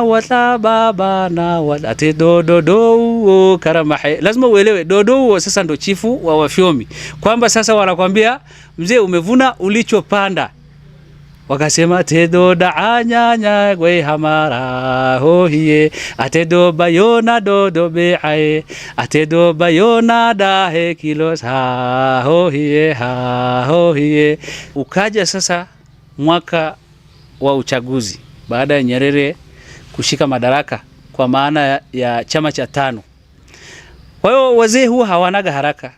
wata baba na ate dodo karamahe. Lazima uelewe dodo sasa ndo chifu wa Wafyomi, kwamba sasa wanakuambia mzee, umevuna ulichopanda. Wakasema tedo da anyanya gwe hamara hohiye atedo bayona dodo beae atedo bayona da he kilos ha hohiye. Ukaja sasa mwaka wa uchaguzi baada ya Nyerere kushika madaraka, kwa maana ya chama cha tano. Kwa hiyo wazee huwa hawanaga haraka,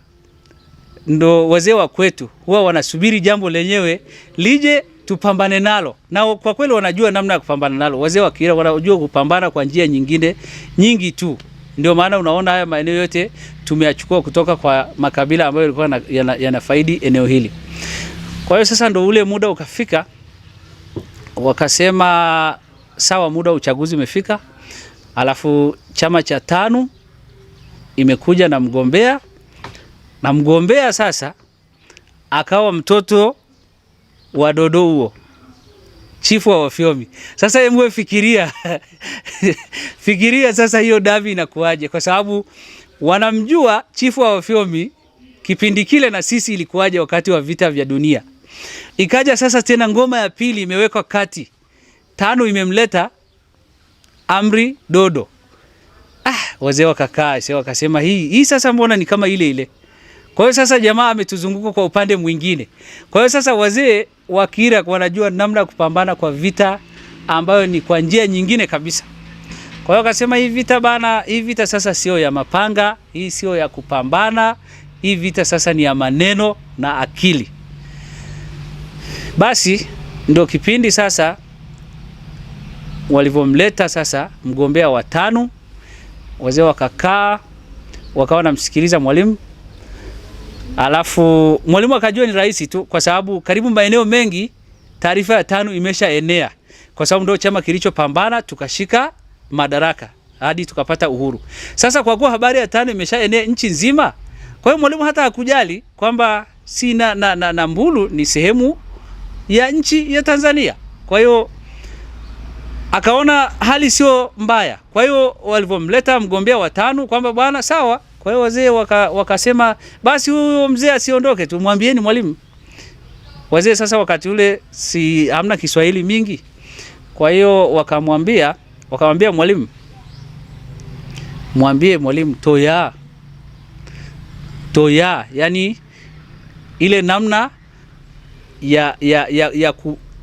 ndo wazee wa kwetu huwa wanasubiri jambo lenyewe lije tupambane nalo, na kwa kweli wanajua namna ya kupambana nalo. Wazee wa Kihira wanajua kupambana kwa njia nyingine nyingi tu. Ndio maana unaona haya maeneo yote tumeyachukua kutoka kwa makabila ambayo yalikuwa yanafaidi eneo hili. Kwa hiyo sasa ndo ule muda ukafika, wakasema sawa, muda wa uchaguzi umefika. Alafu chama cha tano imekuja na mgombea, na mgombea sasa akawa mtoto wa dodo huo, chifu wa Wafyomi. Sasa hebu fikiria fikiria sasa hiyo dabi inakuaje, kwa sababu wanamjua chifu wa Wafyomi kipindi kile, na sisi ilikuaje wakati wa vita vya dunia. Ikaja sasa tena ngoma ya pili imewekwa kati, tano imemleta Amri Dodo. Wazee wakakaa, wakasema hii sasa mbona ni kama ile ile. Kwa hiyo sasa jamaa ametuzunguka kwa upande mwingine. Kwa hiyo sasa wazee wa Kihira wanajua namna ya kupambana kwa vita ambayo ni kwa njia nyingine kabisa. Kwa hiyo akasema hii vita bana, hii vita sasa sio ya mapanga, hii sio ya kupambana, hii vita sasa ni ya maneno na akili. Basi ndio kipindi sasa walivomleta sasa mgombea wa tano. Wazee wakakaa, wakawa namsikiliza Mwalimu. Alafu Mwalimu akajua ni rahisi tu, kwa sababu karibu maeneo mengi taarifa ya tano imeshaenea, kwa sababu ndio chama kilichopambana tukashika madaraka hadi tukapata uhuru. Sasa kwa kuwa habari ya tano imeshaenea nchi nzima, kwa hiyo Mwalimu hata hakujali kwamba si na Mbulu ni sehemu ya nchi ya Tanzania. Kwa hiyo akaona hali sio mbaya. Kwa hiyo walivomleta mgombea wa tano kwamba bwana sawa. Kwa hiyo wazee wakasema basi huyo mzee asiondoke, tumwambieni Mwalimu. Wazee sasa wakati ule si hamna Kiswahili mingi. Kwa hiyo wakamwambia Mwalimu, mwambie Mwalimu toya, yani ile namna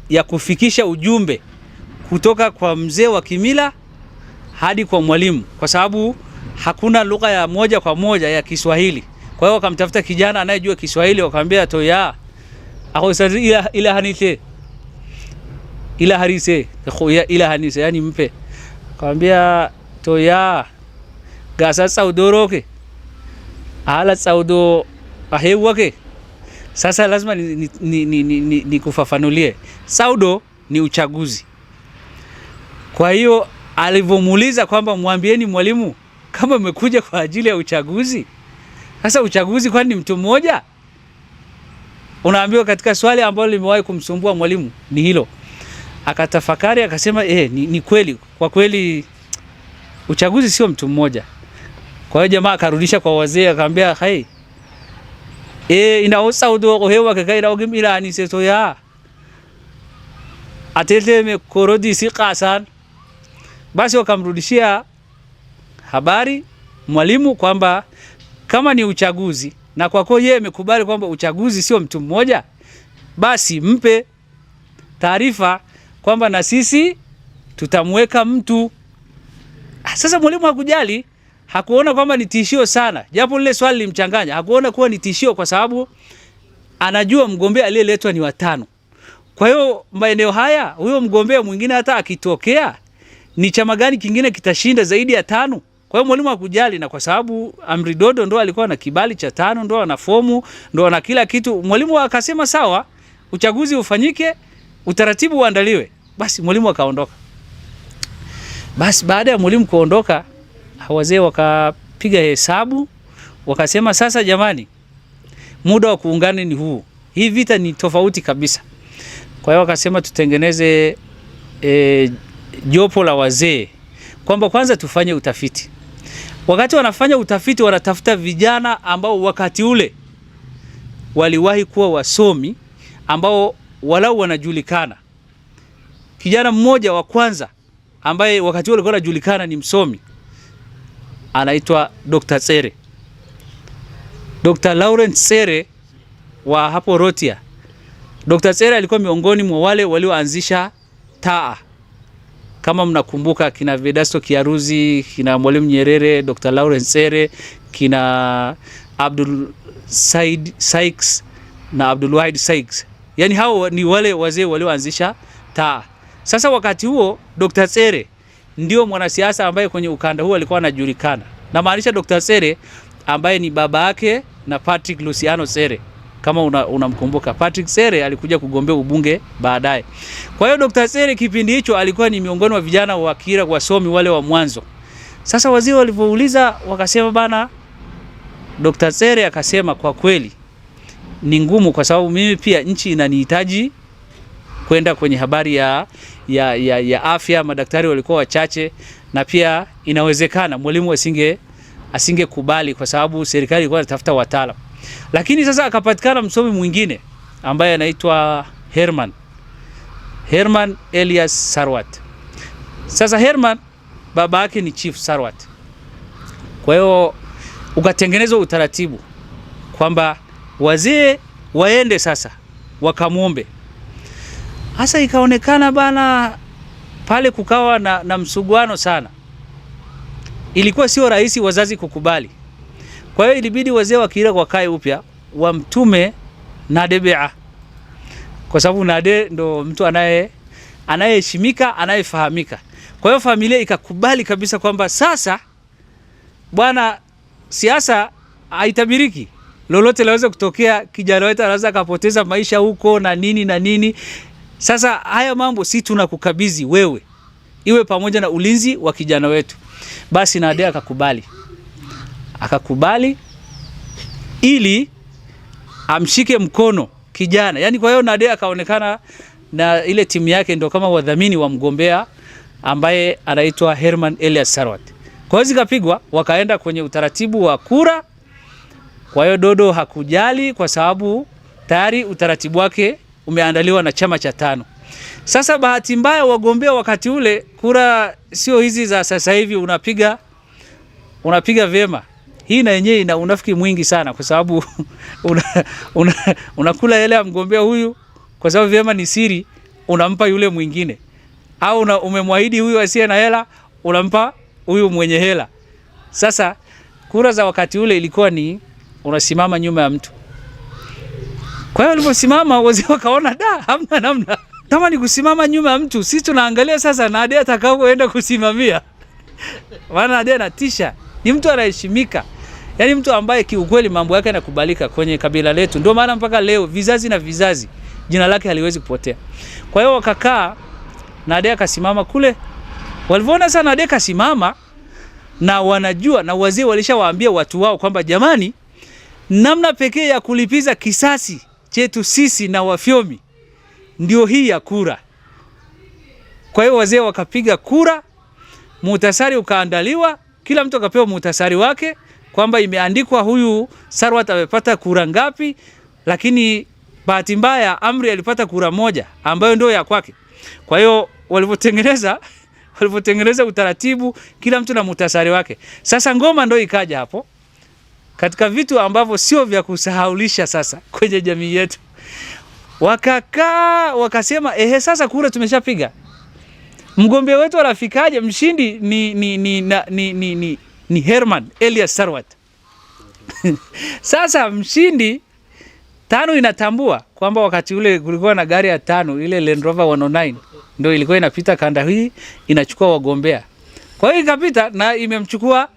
ya kufikisha ujumbe kutoka kwa mzee wa kimila hadi kwa Mwalimu, kwa sababu hakuna lugha ya moja kwa moja ya Kiswahili. Kwa hiyo wakamtafuta kijana anayejua Kiswahili, wakamwambia toya ahosari ila hanise ila hanise, yani mpe. Akamwambia toya gasa saudoroke ala saudo ahewake. Sasa lazima ni kufafanulie. Saudo ni uchaguzi. Kwa hiyo alivomuuliza kwamba mwambieni Mwalimu kama umekuja kwa ajili ya uchaguzi. Sasa uchaguzi kwani ni mtu mmoja? Unaambiwa katika swali ambalo limewahi kumsumbua Mwalimu ni hilo. Akatafakari akasema ni kweli, kwa kweli uchaguzi sio mtu mmoja. Kwa hiyo jamaa akarudisha kwa wazee akamwambia inaosa udo hewa kakaira ogimira ni seto ya atete me korodi si qasan. Basi wakamrudishia habari Mwalimu kwamba kama ni uchaguzi na kwa kuwa yeye amekubali kwamba uchaguzi sio mtu mmoja, basi mpe taarifa kwamba na sisi tutamweka mtu. Sasa Mwalimu hakujali, hakuona kwamba ni tishio sana, japo lile swali limchanganya. Hakuona kuwa ni tishio kwa sababu anajua mgombea aliyeletwa ni watano. Kwa hiyo maeneo haya huyo mgombea mwingine hata akitokea ni chama gani kingine kitashinda zaidi ya tano? Kwa hiyo Mwalimu hakujali, na kwa sababu Amri Dodo ndo alikuwa na kibali cha tano, ndo ana fomu, ndo ana kila kitu. Mwalimu akasema sawa, uchaguzi ufanyike, utaratibu uandaliwe. Basi Mwalimu akaondoka. Basi baada ya Mwalimu kuondoka, wazee wakapiga hesabu, wakasema sasa jamani, muda wa kuungana ni huu. Hii vita ni tofauti kabisa. Kwa hiyo wakasema tutengeneze jopo la wazee kwamba kwanza tufanye utafiti. Wakati wanafanya utafiti, wanatafuta vijana ambao wakati ule waliwahi kuwa wasomi ambao walau wanajulikana. Kijana mmoja wa kwanza ambaye wakati ule alikuwa anajulikana ni msomi anaitwa Dr. Tsere. Dr. Laurent Tsere wa hapo Rotia. Dr. Tsere alikuwa miongoni mwa wale walioanzisha taa. Kama mnakumbuka kina Vedasto Kiaruzi, kina Mwalimu Nyerere, Dr. Laurent Tsere, kina Abdul Said Sykes na Abdul Wahid Sykes. Yaani hao ni wale wazee walioanzisha taa. Sasa wakati huo Dr. Tsere ndio mwanasiasa ambaye kwenye ukanda huo alikuwa anajulikana. Na maanisha Dr. Tsere ambaye ni baba yake na Patrick Luciano Tsere. Kama unamkumbuka Patrick Tsere alikuja kugombea ubunge baadaye. Kwa hiyo Dr. Tsere kipindi hicho alikuwa ni miongoni wa vijana wa Kira wasomi wale wa mwanzo. Sasa wazee walipouliza wakasema bana, Dr. Tsere akasema kwa kweli ni ngumu kwa sababu mimi pia nchi inanihitaji kwenda kwenye habari ya afya, madaktari walikuwa wachache na pia inawezekana Mwalimu asingekubali kwa sababu serikali ilikuwa inatafuta wataalamu. Lakini sasa akapatikana msomi mwingine ambaye anaitwa Herman Elias Sarwat. Sasa Herman baba yake ni Chief Sarwat. Kwa hiyo ukatengenezwa utaratibu kwamba wazee waende sasa wakamuombe. Hasa ikaonekana bana pale kukawa na msuguano sana. Ilikuwa sio rahisi wazazi kukubali. Kwa hiyo ilibidi wazee wa Kira wakae upya wamtume Nade Bea. Kwa sababu Nade ndo mtu anayeheshimika, anayefahamika. Kwa hiyo familia ikakubali kabisa kwamba sasa bwana, siasa haitabiriki. Lolote laweza kutokea, kijana wetu anaweza kupoteza maisha huko na nini. Sasa haya mambo si tunakukabidhi wewe, iwe pamoja na ulinzi wa kijana wetu. Basi Nade akakubali ili amshike mkono kijana. Yaani kwa hiyo Nade akaonekana na ile timu yake ndio kama wadhamini wa mgombea ambaye anaitwa Herman Elias Sarwat. Kwa hiyo zikapigwa, wakaenda kwenye utaratibu wa kura. Kwa hiyo Dodo hakujali kwa sababu tayari utaratibu wake umeandaliwa na chama cha tano. Sasa bahati mbaya wagombea wakati ule kura sio hizi za sasa hivi unapiga vyema. Hii na yenyewe ina unafiki mwingi sana kwa sababu unakula hela ya mgombea huyu kwa sababu vyema ni siri, unampa yule mwingine. Au umemwahidi huyu asiye na hela, unampa huyu mwenye hela. Sasa kura za wakati ule ilikuwa ni unasimama nyuma ya mtu. Kwa hiyo waliposimama wazee wakaona hamna namna. Kama ni kusimama nyuma ya mtu, sisi tunaangalia sasa Nade atakapoenda kusimamia. Maana Nade anatisha, ni mtu anaheshimika. Yaani mtu ambaye kiukweli mambo yake yanakubalika kwenye kabila letu. Ndio maana mpaka leo vizazi na vizazi jina lake haliwezi kupotea. Kwa hiyo wakakaa, Nade akasimama kule. Walipoona sana Nade kasimama na wanajua na wazee walishawaambia watu wao kwamba jamani, namna pekee ya kulipiza kisasi chetu sisi na Wafyomi ndio hii ya kura. Kwa hiyo wazee wakapiga kura, muhtasari ukaandaliwa, kila mtu akapewa muhtasari wake kwamba imeandikwa huyu Sarwat amepata kura ngapi, lakini bahati mbaya Amri alipata kura moja ambayo ndio ya kwake. Kwa hiyo walipotengeneza utaratibu kila mtu na muhtasari wake. Sasa ngoma ndio ikaja hapo. Katika vitu ambavyo sio vya kusahaulisha sasa kwenye jamii yetu. Wakakaa wakasema sasa kura tumeshapiga. Mgombea wetu anafikaje? Mshindi ni Herman Elias Sarwat. Sasa mshindi tano inatambua kwamba wakati ule kulikuwa na gari ya tano ile Land Rover 109 ndio ilikuwa inapita kanda hii inachukua wagombea. Kwa hiyo ikapita na imemchukua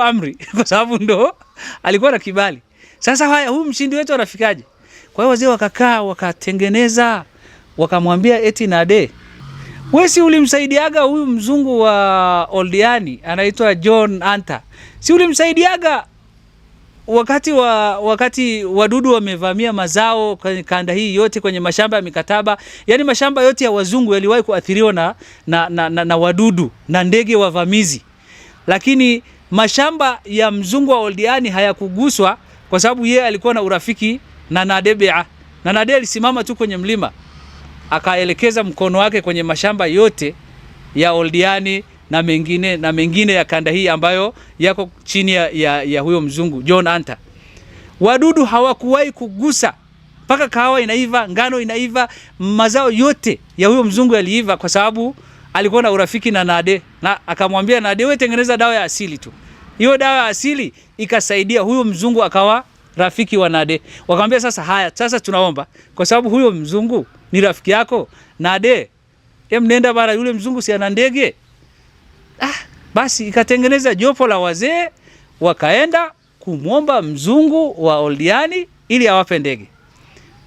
Amri kwa sababu ndo alikuwa na kibali. Sasa haya huyu mshindi wetu anafikaje? Kwa hiyo wazee wakakaa wakatengeneza wakamwambia eti Nade, wewe si ulimsaidiaga huyu mzungu wa Oldiani anaitwa John Anta. Si ulimsaidiaga wakati wadudu wamevamia mazao kwenye kanda hii yote, kwenye mashamba ya mikataba, yani mashamba yote ya wazungu yaliwahi kuathiriwa na wadudu na ndege wavamizi, lakini mashamba ya mzungu wa Oldiani hayakuguswa kwa sababu yeye alikuwa na urafiki na Nadebea. Na Nade alisimama tu kwenye mlima akaelekeza mkono wake kwenye mashamba yote ya Oldiani na mengine ya kanda hii ambayo yako chini ya huyo mzungu John Hunter. Wadudu hawakuwahi kugusa mpaka kahawa inaiva, ngano inaiva, mazao yote ya huyo mzungu yaliiva kwa sababu alikuwa na urafiki na Nade, na akamwambia Nade, wewe tengeneza dawa ya asili tu. Hiyo dawa ya asili ikasaidia huyo mzungu akawa rafiki wa Nade. Wakamwambia sasa, haya sasa tunaomba kwa sababu huyo mzungu ni rafiki yako Nade, nenda bara, yule mzungu si ana ndege. Basi ikatengeneza jopo la wazee wakaenda kumwomba mzungu wa Oldiani ili awape ndege.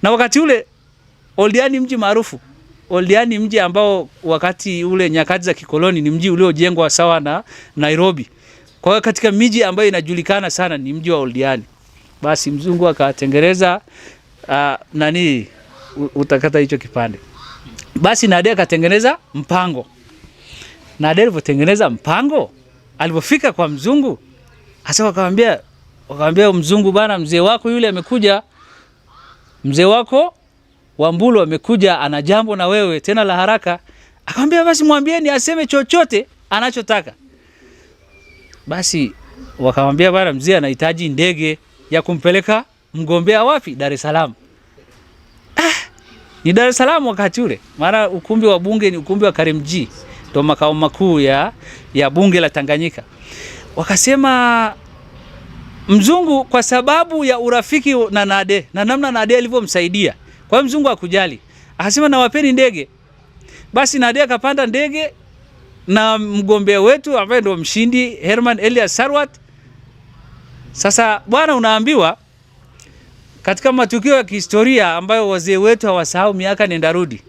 Na wakati ule Oldiani mji maarufu, Oldiani mji ambao wakati ule nyakati za kikoloni ni mji uliojengwa sawa na Nairobi. Kwa hiyo katika miji ambayo inajulikana sana ni mji wa Oldiani. Basi mzungu akatengeneza utakata hicho kipande. Basi Nade akatengeneza mpango. Nade alipotengeneza mpango, alipofika kwa mzungu, hasa wakamwambia mzungu, bana, mzee wako yule amekuja, mzee wako Wambulu amekuja, ana jambo na wewe tena la haraka. Akamwambia basi mwambieni aseme chochote anachotaka. Basi wakamwambia bana, mzee anahitaji ndege ya kumpeleka mgombea wapi? Dar es Salaam. Ni Dar es Salaam wakati ule. Mara ukumbi wa bunge ni ukumbi wa Karimjee, ndio makao makuu ya bunge la Tanganyika. Wakasema mzungu kwa sababu ya urafiki na Nade na namna Nade alivyomsaidia, kwa hiyo mzungu hakujali, akasema na wapeni ndege. Basi Nade akapanda ndege na mgombea wetu ambaye ndio mshindi Herman Elias Sarwat. Sasa bwana, unaambiwa katika matukio ya kihistoria ambayo wazee wetu hawasahau miaka nenda rudi,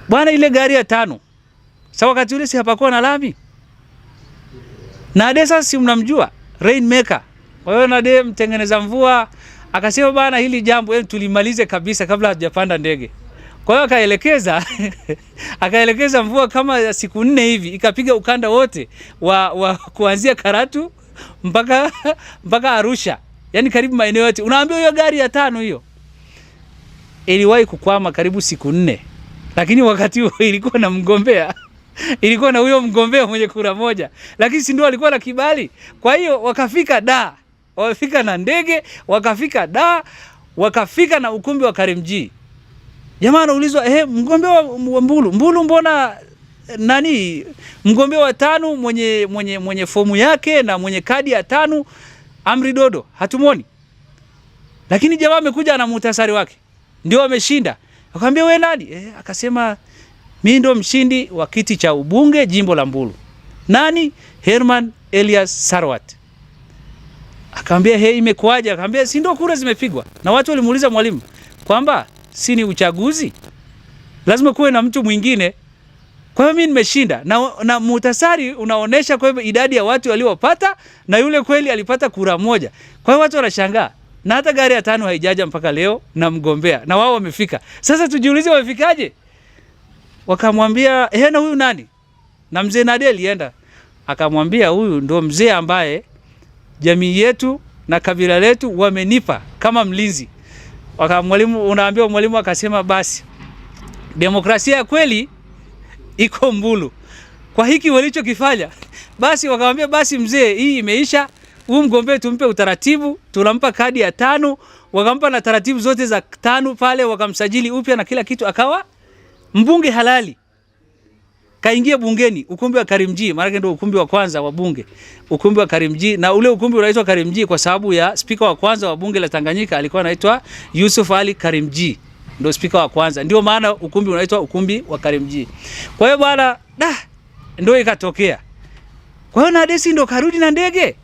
bwana, ile gari ya 5 sawa, wakati ule si hapakuwa na lami. Nade sasa si mnamjua Rainmaker. Kwa hiyo Nade mtengeneza mvua akasema bana, hili jambo tulimalize kabisa kabla hajapanda ndege. Kwa hiyo akaelekeza mvua kama siku 4 hivi, ikapiga ukanda wote wa kuanzia Karatu mpaka Arusha. Yaani karibu maeneo yote. Unaambiwa hiyo gari ya 5 hiyo iliwahi kukwama karibu siku 4. Lakini wakati huo ilikuwa na mgombea. Ilikuwa na huyo mgombea mwenye kura moja. Lakini si ndio alikuwa na kibali. Kwa hiyo wakafika Dar. Wafika na ndege, wakafika Dar, wakafika na ukumbi wa Karimjee. Jamaa anaulizwa, mgombea wa Mbulu mbona mgombea wa 5 mwenye fomu yake na mwenye kadi ya 5 Amri Dodo hatumoni. Lakini jamaa amekuja na muhtasari wake, ndio ameshinda. Akamwambia wewe nani? Akasema mimi ndio mshindi wa kiti cha ubunge jimbo la Mbulu. Nani? Herman Elias Sarwat. Akamwambia imekuaje? Akamwambia si ndio kura zimepigwa. Na watu walimuuliza mwalimu kwamba si ni uchaguzi, lazima kuwe na mtu mwingine. Kwa hiyo mimi nimeshinda na muhtasari unaonesha kwa hivyo idadi ya watu waliopata, na yule kweli alipata kura moja. Kwa hiyo watu wanashangaa, na hata gari ya 5 haijaja mpaka leo na mgombea, na wao wamefika. Sasa tujiulize wamefikaje? Wakamwambia na huyu nani? Na mzee Nade alienda akamwambia huyu ndio mzee ambaye jamii yetu na kabila letu wamenipa kama mlinzi. Mwalimu akasema basi demokrasia kweli iko Mbulu kwa hiki walichokifanya. Basi wakamwambia basi mzee, hii imeisha, huyu mgombea tumpe utaratibu, tunampa kadi ya 5, wakampa na taratibu zote za 5 pale, wakamsajili upya na kila kitu, akawa mbunge halali. Kaingia bungeni ukumbi wa Karimjee, maana ndio ukumbi wa kwanza wa bunge, ukumbi wa Karimjee. Na ule ukumbi unaitwa Karimjee kwa sababu ya spika wa kwanza wa bunge la Tanganyika alikuwa anaitwa Yusuf Ali Karimjee, ndio spika wa kwanza, ndio maana ukumbi unaitwa ukumbi wa Karimjee. Kwa hiyo bwana, ndio ikatokea. Kwa hiyo Nade ndio karudi na ndege.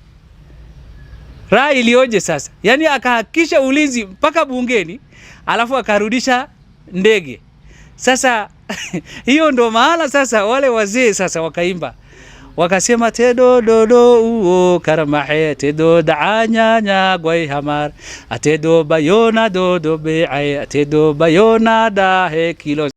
Raha ilioje sasa? Yaani akahakisha ulinzi mpaka bungeni, alafu akarudisha ndege. Sasa hiyo ndo maana sasa wale wazee sasa wakaimba, wakasema tedo dodo uo karamahe tedo daanyanya gwai hamar atedo bayona dodo be'ay atedo bayona da he kilo